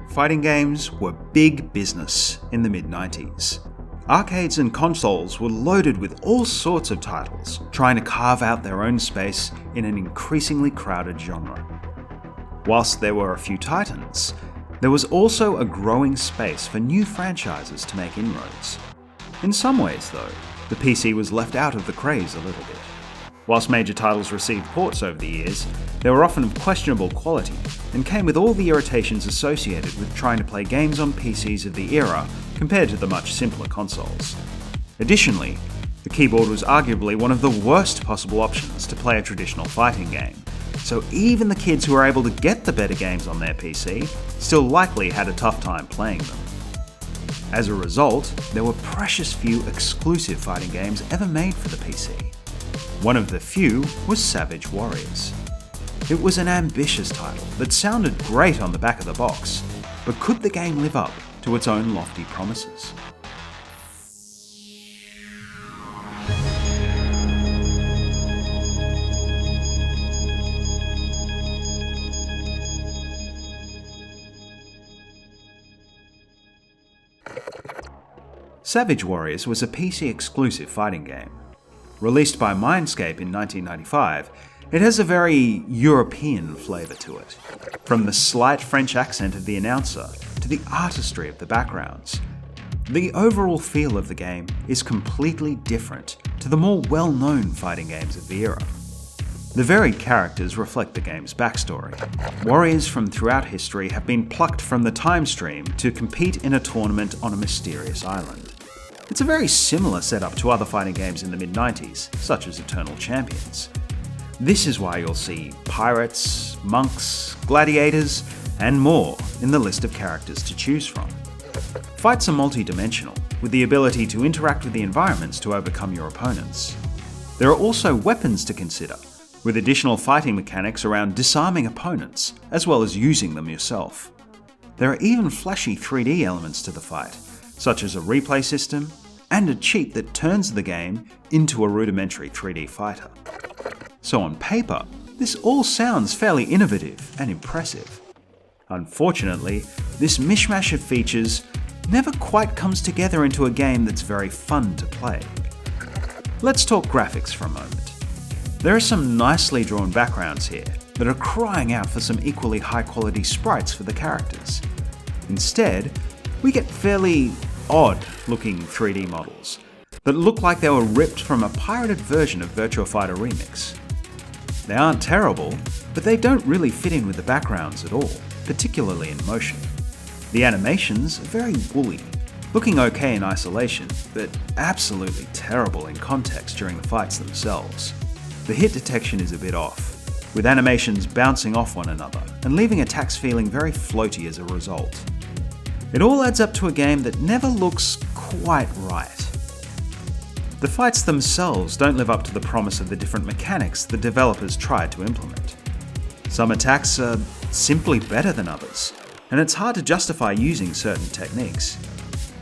Fighting games were big business in the mid-90s. Arcades and consoles were loaded with all sorts of titles, trying to carve out their own space in an increasingly crowded genre. Whilst there were a few titans, there was also a growing space for new franchises to make inroads. In some ways, though, the PC was left out of the craze a little bit. Whilst major titles received ports over the years, they were often of questionable quality and came with all the irritations associated with trying to play games on PCs of the era compared to the much simpler consoles. Additionally, the keyboard was arguably one of the worst possible options to play a traditional fighting game, so even the kids who were able to get the better games on their PC still likely had a tough time playing them. As a result, there were precious few exclusive fighting games ever made for the PC. One of the few was Savage Warriors. It was an ambitious title that sounded great on the back of the box, but could the game live up to its own lofty promises? Savage Warriors was a PC-exclusive fighting game. Released by Mindscape in 1995, it has a very European flavour to it. From the slight French accent of the announcer to the artistry of the backgrounds, the overall feel of the game is completely different to the more well-known fighting games of the era. The varied characters reflect the game's backstory. Warriors from throughout history have been plucked from the time stream to compete in a tournament on a mysterious island. It's a very similar setup to other fighting games in the mid-90s, such as Eternal Champions. This is why you'll see pirates, monks, gladiators, and more in the list of characters to choose from. Fights are multi-dimensional, with the ability to interact with the environments to overcome your opponents. There are also weapons to consider, with additional fighting mechanics around disarming opponents, as well as using them yourself. There are even flashy 3D elements to the fight, such as a replay system and a cheat that turns the game into a rudimentary 3D fighter. So on paper, this all sounds fairly innovative and impressive. Unfortunately, this mishmash of features never quite comes together into a game that's very fun to play. Let's talk graphics for a moment. There are some nicely drawn backgrounds here that are crying out for some equally high quality sprites for the characters. Instead, we get fairly odd looking 3D models that look like they were ripped from a pirated version of Virtua Fighter Remix. They aren't terrible, but they don't really fit in with the backgrounds at all, particularly in motion. The animations are very woolly, looking okay in isolation, but absolutely terrible in context during the fights themselves. The hit detection is a bit off, with animations bouncing off one another and leaving attacks feeling very floaty as a result. It all adds up to a game that never looks quite right. The fights themselves don't live up to the promise of the different mechanics the developers tried to implement. Some attacks are simply better than others, and it's hard to justify using certain techniques.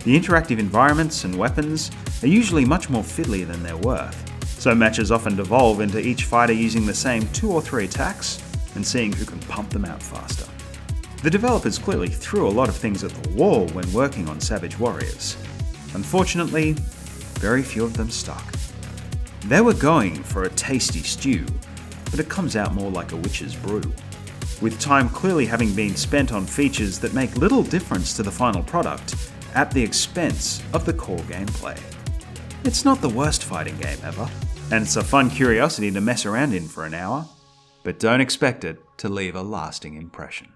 The interactive environments and weapons are usually much more fiddly than they're worth, so matches often devolve into each fighter using the same 2 or 3 attacks and seeing who can pump them out faster. The developers clearly threw a lot of things at the wall when working on Savage Warriors. Unfortunately, very few of them stuck. They were going for a tasty stew, but it comes out more like a witch's brew, with time clearly having been spent on features that make little difference to the final product at the expense of the core gameplay. It's not the worst fighting game ever, and it's a fun curiosity to mess around in for an hour, but don't expect it to leave a lasting impression.